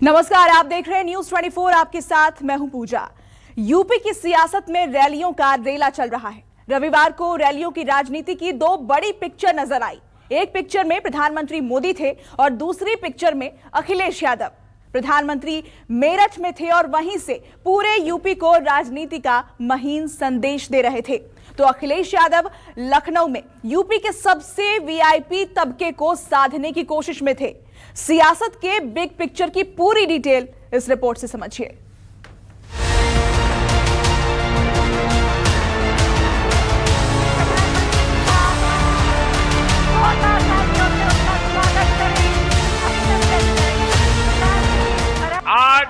नमस्कार, आप देख रहे हैं न्यूज 24। आपके साथ मैं हूं पूजा। यूपी की सियासत में रैलियों का रेला चल रहा है। रविवार को रैलियों की राजनीति की दो बड़ी पिक्चर नजर आई। एक पिक्चर में प्रधानमंत्री मोदी थे और दूसरी पिक्चर में अखिलेश यादव। प्रधानमंत्री मेरठ में थे और वहीं से पूरे यूपी को राजनीति का महीन संदेश दे रहे थे, तो अखिलेश यादव लखनऊ में यूपी के सबसे वीआईपी तबके को साधने की कोशिश में थे। सियासत के बिग पिक्चर की पूरी डिटेल इस रिपोर्ट से समझिए। आज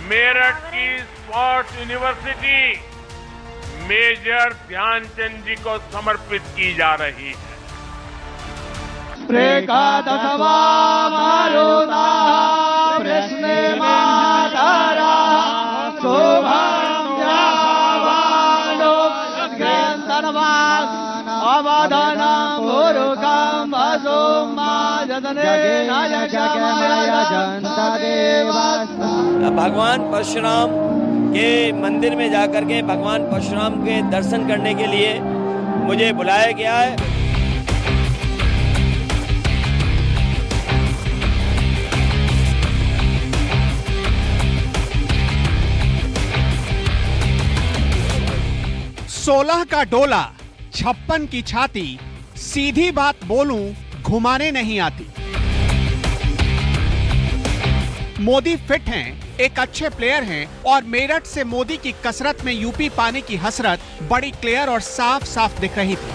मेरठ की स्पोर्ट्स यूनिवर्सिटी मेजर ध्यानचंद जी को समर्पित की जा रही है। भगवान परशुराम के मंदिर में जाकर के भगवान परशुराम के दर्शन करने के लिए मुझे बुलाया गया है। सोलह का डोला 56 की छाती, सीधी बात बोलूं घुमाने नहीं आती। मोदी फिट हैं, एक अच्छे प्लेयर हैं और मेरठ से मोदी की कसरत में यूपी पाने की हसरत बड़ी क्लियर और साफ साफ दिख रही थी।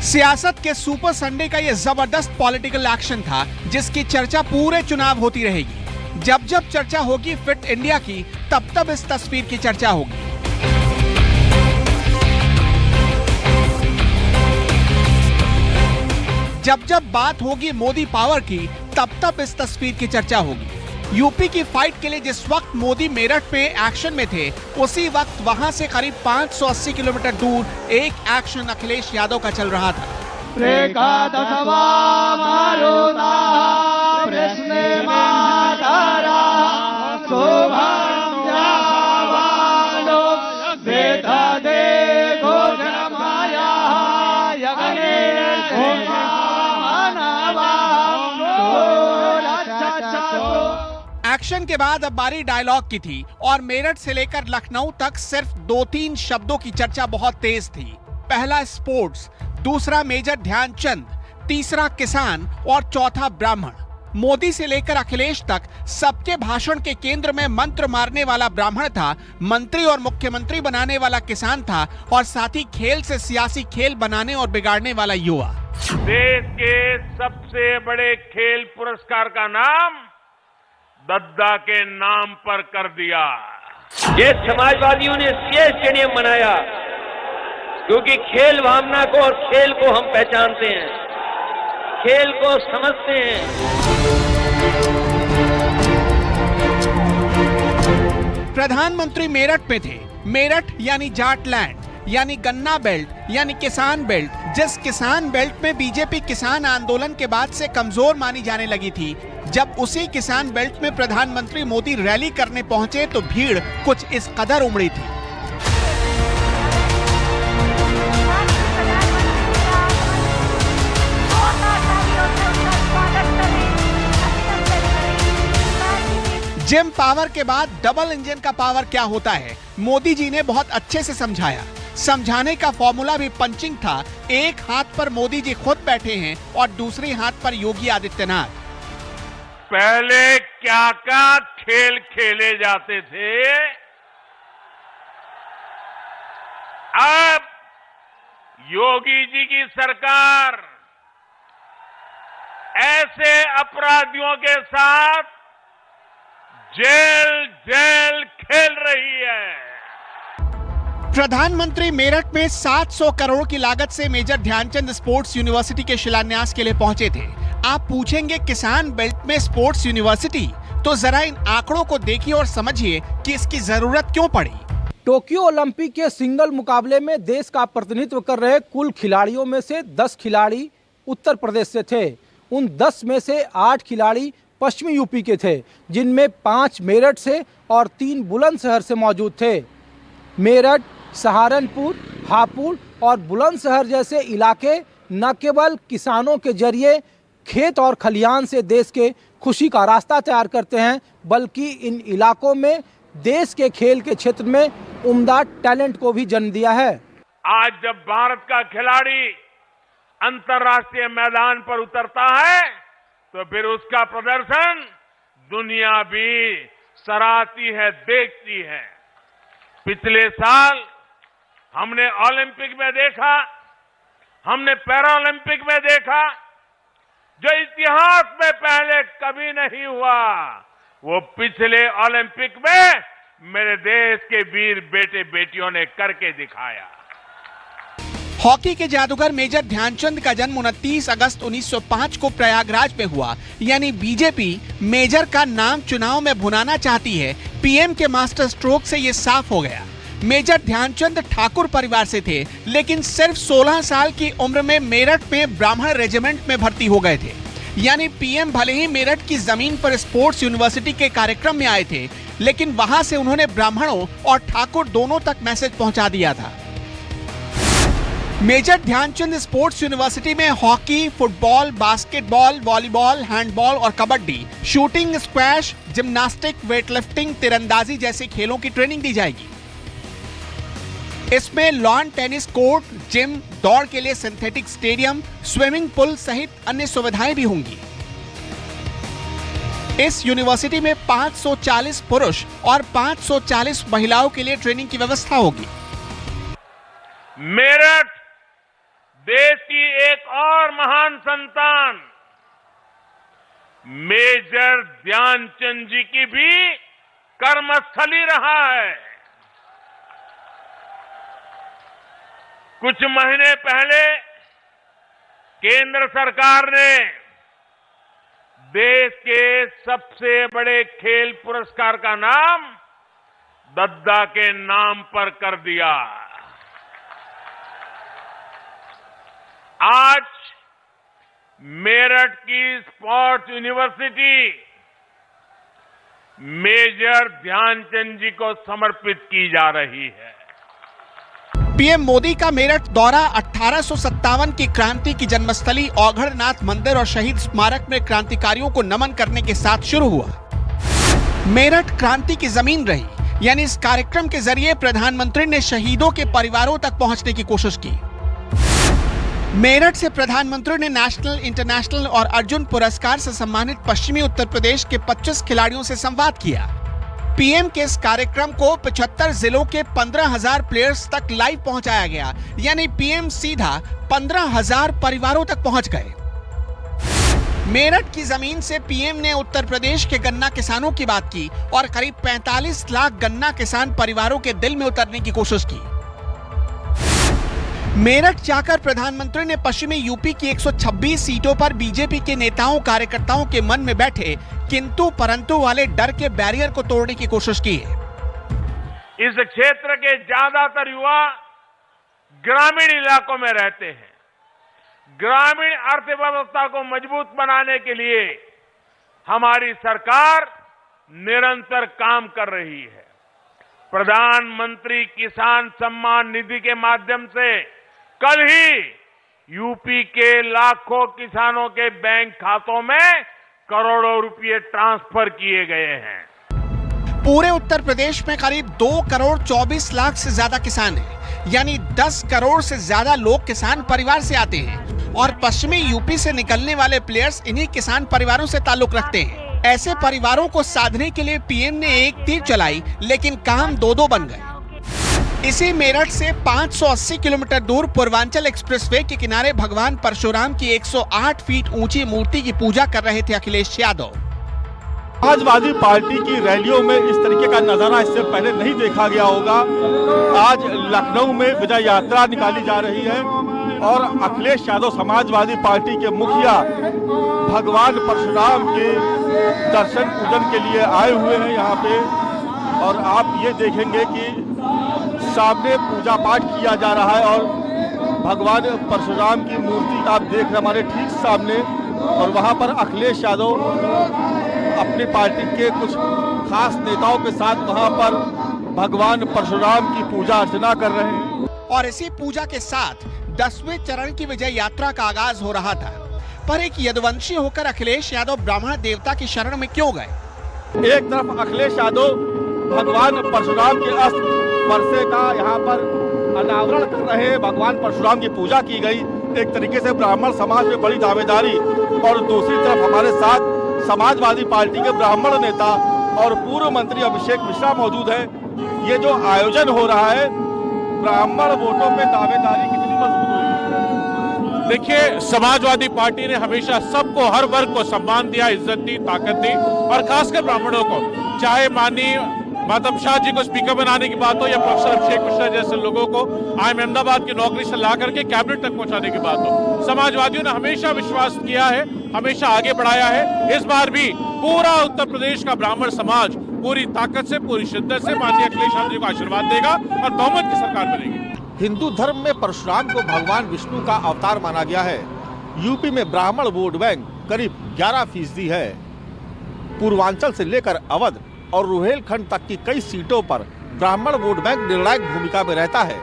सियासत के सुपर संडे का यह जबरदस्त पॉलिटिकल एक्शन था, जिसकी चर्चा पूरे चुनाव होती रहेगी। जब जब चर्चा होगी फिट इंडिया की, तब तब इस तस्वीर की चर्चा होगी। जब जब बात होगी मोदी पावर की, तब तब इस तस्वीर की चर्चा होगी। यूपी की फाइट के लिए जिस वक्त मोदी मेरठ पे एक्शन में थे, उसी वक्त वहां से करीब 580 किलोमीटर दूर एक एक्शन अखिलेश यादव का चल रहा था। एक्शन के बाद अब बारी डायलॉग की थी और मेरठ से लेकर लखनऊ तक सिर्फ 2-3 शब्दों की चर्चा बहुत तेज थी। पहला स्पोर्ट्स, दूसरा मेजर ध्यानचंद, तीसरा किसान और चौथा ब्राह्मण। मोदी से लेकर अखिलेश तक सबके भाषण के केंद्र में मंत्र मारने वाला ब्राह्मण था, मंत्री और मुख्यमंत्री बनाने वाला किसान था और साथ ही खेल से सियासी खेल बनाने और बिगाड़ने वाला युवा। देश के सबसे बड़े खेल पुरस्कार का नाम दद्दा के नाम पर कर दिया। ये समाजवादियों ने सीए स्टेडियम बनाया क्योंकि खेल भावना को और खेल को हम पहचानते हैं, खेल को समझते हैं। प्रधानमंत्री मेरठ में थे। मेरठ यानी जाट लैंड, यानी गन्ना बेल्ट, यानी किसान बेल्ट, जिस किसान बेल्ट में बीजेपी किसान आंदोलन के बाद से कमजोर मानी जाने लगी थी। जब उसी किसान बेल्ट में प्रधानमंत्री मोदी रैली करने पहुंचे तो भीड़ कुछ इस कदर उमड़ी थी। जिम पावर के बाद डबल इंजन का पावर क्या होता है, मोदी जी ने बहुत अच्छे से समझाया। समझाने का फॉर्मूला भी पंचिंग था। एक हाथ पर मोदी जी खुद बैठे हैं और दूसरे हाथ पर योगी आदित्यनाथ। पहले क्या क्या खेल खेले जाते थे, अब योगी जी की सरकार ऐसे अपराधियों के साथ जेल जेल खेल रही है। प्रधानमंत्री मेरठ में 700 करोड़ की लागत से मेजर ध्यानचंद स्पोर्ट्स यूनिवर्सिटी के शिलान्यास के लिए पहुंचे थे। आप पूछेंगे किसान बेल्ट में स्पोर्ट्स यूनिवर्सिटी, तो जरा इन आंकड़ों को देखिए और समझिए कि इसकी जरूरत क्यों पड़ी। टोक्यो ओलंपिक के सिंगल मुकाबले में देश का प्रतिनिधित्व कर रहे कुल खिलाड़ियों में से 10 खिलाड़ी उत्तर प्रदेश से थे। उन 10 में से 8 खिलाड़ी पश्चिमी यूपी के थे, जिनमें 5 मेरठ से और 3 बुलंदशहर से मौजूद थे। मेरठ, सहारनपुर, हापुड़ और बुलंदशहर जैसे इलाके न केवल किसानों के जरिए खेत और खलिहान से देश के खुशी का रास्ता तैयार करते हैं, बल्कि इन इलाकों में देश के खेल के क्षेत्र में उम्दा टैलेंट को भी जन्म दिया है। आज जब भारत का खिलाड़ी अंतर्राष्ट्रीय मैदान पर उतरता है तो फिर उसका प्रदर्शन दुनिया भी सराहती है, देखती है। पिछले साल हमने ओलंपिक में देखा, हमने पैरालंपिक में देखा, जो इतिहास में पहले कभी नहीं हुआ, वो पिछले ओलंपिक में मेरे देश के वीर बेटे बेटियों ने करके दिखाया। हॉकी के जादूगर मेजर ध्यानचंद का जन्म 29 अगस्त 1905 को प्रयागराज में हुआ। यानी बीजेपी मेजर का नाम चुनाव में भुनाना चाहती है। पीएम के मास्टर स्ट्रोक से ये साफ हो गया। मेजर ध्यानचंद ठाकुर परिवार से थे, लेकिन सिर्फ 16 साल की उम्र में मेरठ में ब्राह्मण रेजिमेंट में भर्ती हो गए थे। यानी पीएम भले ही मेरठ की जमीन पर स्पोर्ट्स यूनिवर्सिटी के कार्यक्रम में आए थे, लेकिन वहां से उन्होंने ब्राह्मणों और ठाकुर दोनों तक मैसेज पहुंचा दिया था। मेजर ध्यानचंद स्पोर्ट्स यूनिवर्सिटी में hockey, football, basketball, volleyball, handball और kabaddi, shooting, squash, gymnastic, weightlifting, तीरंदाजी जैसे खेलों की ट्रेनिंग दी जाएगी। इसमें लॉन टेनिस कोर्ट, जिम, दौड़ के लिए सिंथेटिक स्टेडियम, स्विमिंग पूल सहित अन्य सुविधाएं भी होंगी। इस यूनिवर्सिटी में 540 पुरुष और 540 महिलाओं के लिए ट्रेनिंग की व्यवस्था होगी। मेरठ देश की एक और महान संतान मेजर ध्यानचंद जी की भी कर्मस्थली रहा है। कुछ महीने पहले केंद्र सरकार ने देश के सबसे बड़े खेल पुरस्कार का नाम दद्दा के नाम पर कर दिया। आज मेरठ की स्पोर्ट्स यूनिवर्सिटी मेजर ध्यानचंद जी को समर्पित की जा रही है। पीएम मोदी का मेरठ दौरा 1857 की क्रांति की जन्मस्थली औघड़नाथ मंदिर और शहीद स्मारक में क्रांतिकारियों को नमन करने के साथ शुरू हुआ। मेरठ क्रांति की जमीन रही, यानी इस कार्यक्रम के जरिए प्रधानमंत्री ने शहीदों के परिवारों तक पहुंचने की कोशिश की। मेरठ से प्रधानमंत्री ने नेशनल, इंटरनेशनल और अर्जुन पुरस्कार से सम्मानित पश्चिमी उत्तर प्रदेश के 25 खिलाड़ियों से संवाद किया। पीएम के इस कार्यक्रम को 75 जिलों के 15,000 प्लेयर्स तक लाइव पहुंचाया गया। यानी पीएम सीधा 15,000 परिवारों तक पहुंच गए। मेरठ की जमीन से पीएम ने उत्तर प्रदेश के गन्ना किसानों की बात की और करीब 45 लाख गन्ना किसान परिवारों के दिल में उतरने की कोशिश की। मेरठ जाकर प्रधानमंत्री ने पश्चिमी यूपी की 126 सीटों पर बीजेपी के नेताओं कार्यकर्ताओं के मन में बैठे किंतु परंतु वाले डर के बैरियर को तोड़ने की कोशिश की है। इस क्षेत्र के ज्यादातर युवा ग्रामीण इलाकों में रहते हैं। ग्रामीण अर्थव्यवस्था को मजबूत बनाने के लिए हमारी सरकार निरंतर काम कर रही है। प्रधानमंत्री किसान सम्मान निधि के माध्यम से कल ही यूपी के लाखों किसानों के बैंक खातों में करोड़ों रुपए ट्रांसफर किए गए हैं। पूरे उत्तर प्रदेश में करीब 2 करोड़ 24 लाख से ज्यादा किसान हैं, यानी 10 करोड़ से ज्यादा लोग किसान परिवार से आते हैं और पश्चिमी यूपी से निकलने वाले प्लेयर्स इन्हीं किसान परिवारों से ताल्लुक रखते हैं। ऐसे परिवारों को साधने के लिए पीएम ने एक तीर चलाई, लेकिन काम 2-2 बन गए। इसी मेरठ से 580 किलोमीटर दूर पूर्वांचल एक्सप्रेसवे के किनारे भगवान परशुराम की 108 फीट ऊंची मूर्ति की पूजा कर रहे थे अखिलेश यादव। समाजवादी पार्टी की रैलियों में इस तरीके का नजारा इससे पहले नहीं देखा गया होगा। आज लखनऊ में विजय यात्रा निकाली जा रही है और अखिलेश यादव समाजवादी पार्टी के मुखिया भगवान परशुराम के दर्शन पूजन के लिए आए हुए हैं यहाँ पे। और आप ये देखेंगे कि सामने पूजा पाठ किया जा रहा है और भगवान परशुराम की मूर्ति आप देख रहे हैं हमारे ठीक सामने, और वहां पर अखिलेश यादव अपनी पार्टी के कुछ खास नेताओं के साथ वहां पर भगवान परशुराम की पूजा अर्चना कर रहे हैं। और इसी पूजा के साथ 10वें चरण की विजय यात्रा का आगाज हो रहा था। पर एक यदुवंशी होकर अखिलेश यादव ब्राह्मण देवता की शरण में क्यों गए? एक तरफ अखिलेश यादव भगवान परशुराम के अस्त्र वर्षे का यहाँ पर अनावरण कर रहे हैं, भगवान परशुराम की पूजा की गई, एक तरीके से ब्राह्मण समाज में बड़ी दावेदारी। और दूसरी तरफ हमारे साथ समाजवादी पार्टी के ब्राह्मण नेता और पूर्व मंत्री अभिषेक मिश्रा मौजूद है। ये जो आयोजन हो रहा है, ब्राह्मण वोटों पे दावेदारी कितनी मजबूत हुई? देखिए, समाजवादी पार्टी ने हमेशा सबको, हर वर्ग को सम्मान दिया, इज्जत दी, ताकत दी, और खासकर ब्राह्मणों को, चाहे माननीय मातम शाह जी को स्पीकर बनाने की बात हो या प्रोफेसर अभिषेक मिश्रा जैसे लोगों को IIM अहमदाबाद की नौकरी से ला करके कैबिनेट तक पहुंचाने की बात हो, समाजवादियों ने हमेशा विश्वास किया है, हमेशा आगे बढ़ाया है। इस बार भी पूरा उत्तर प्रदेश का ब्राह्मण समाज पूरी ताकत से, पूरी शिद्दत से माननीय अखिलेश यादव जी को आशीर्वाद देगा और बहुमत की सरकार बनेगी। हिंदू धर्म में परशुराम को भगवान विष्णु का अवतार माना गया है। यूपी में ब्राह्मण वोट बैंक करीब 11% है। पूर्वांचल से लेकर अवध और रुहेलखंड तक की कई सीटों पर ब्राह्मण वोट बैंक निर्णायक भूमिका में रहता है।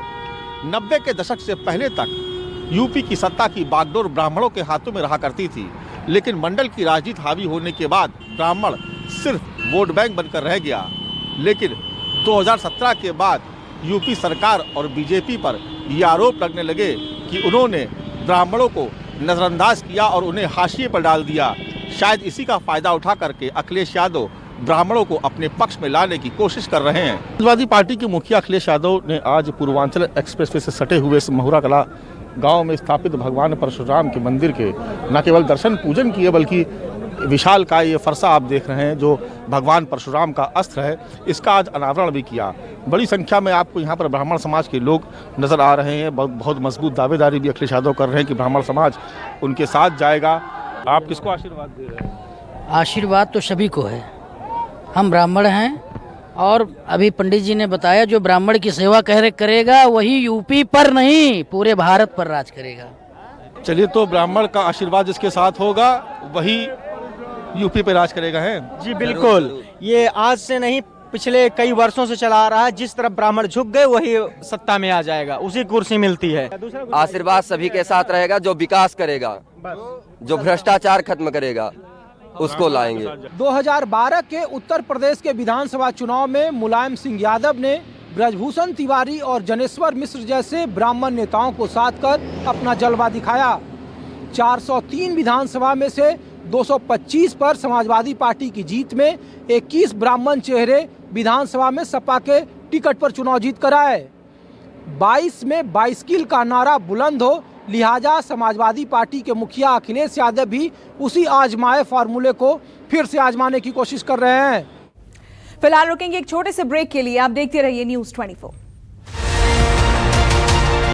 90 के दशक से पहले तक यूपी की सत्ता की बागडोर ब्राह्मणों के हाथों में रहा करती थी, लेकिन मंडल की राजनीति हावी होने के बाद ब्राह्मण सिर्फ वोट बैंक बनकर रह गया। लेकिन 2017 के बाद यूपी सरकार और बीजेपी पर ये आरोप लगने लगे कि उन्होंने ब्राह्मणों को नजरअंदाज किया और उन्हें हाशिए पर डाल दिया। शायद इसी का फायदा उठा करके अखिलेश यादव ब्राह्मणों को अपने पक्ष में लाने की कोशिश कर रहे हैं। समाजवादी पार्टी के मुखिया अखिलेश यादव ने आज पूर्वांचल एक्सप्रेसवे से सटे हुए महुरा कला गांव में स्थापित भगवान परशुराम के मंदिर के न केवल दर्शन पूजन किए, बल्कि विशाल का ये फरसा आप देख रहे हैं जो भगवान परशुराम का अस्त्र है, इसका आज अनावरण भी किया। बड़ी संख्या में आपको यहाँ पर ब्राह्मण समाज के लोग नजर आ रहे हैं। बहुत मजबूत दावेदारी भी अखिलेश यादव कर रहे हैं कि ब्राह्मण समाज उनके साथ जाएगा। आप किसको आशीर्वाद दे रहे हैं? आशीर्वाद तो सभी को है। हम ब्राह्मण हैं और अभी पंडित जी ने बताया जो ब्राह्मण की सेवा करेगा वही यूपी पर नहीं पूरे भारत पर राज करेगा। चलिए, तो ब्राह्मण का आशीर्वाद जिसके साथ होगा वही यूपी पे राज करेगा है। जी बिल्कुल, ये आज से नहीं पिछले कई वर्षों से चला आ रहा है। जिस तरफ ब्राह्मण झुक गए वही सत्ता में आ जाएगा, उसी कुर्सी मिलती है। आशीर्वाद सभी के साथ रहेगा, जो विकास करेगा, जो भ्रष्टाचार खत्म करेगा उसको लाएंगे। 2012 के उत्तर प्रदेश के विधानसभा चुनाव में मुलायम सिंह यादव ने ब्रजभूषण तिवारी और जनेश्वर मिश्र जैसे ब्राह्मण नेताओं को साथ कर अपना जलवा दिखाया। 403 विधानसभा में से 225 पर समाजवादी पार्टी की जीत में 21 ब्राह्मण चेहरे विधानसभा में सपा के टिकट पर चुनाव जीत कर आए। 22 में 22 किल का नारा बुलंद हो, लिहाजा समाजवादी पार्टी के मुखिया अखिलेश यादव भी उसी आजमाए फार्मूले को फिर से आजमाने की कोशिश कर रहे हैं। फिलहाल रुकेंगे एक छोटे से ब्रेक के लिए। आप देखते रहिए News 24।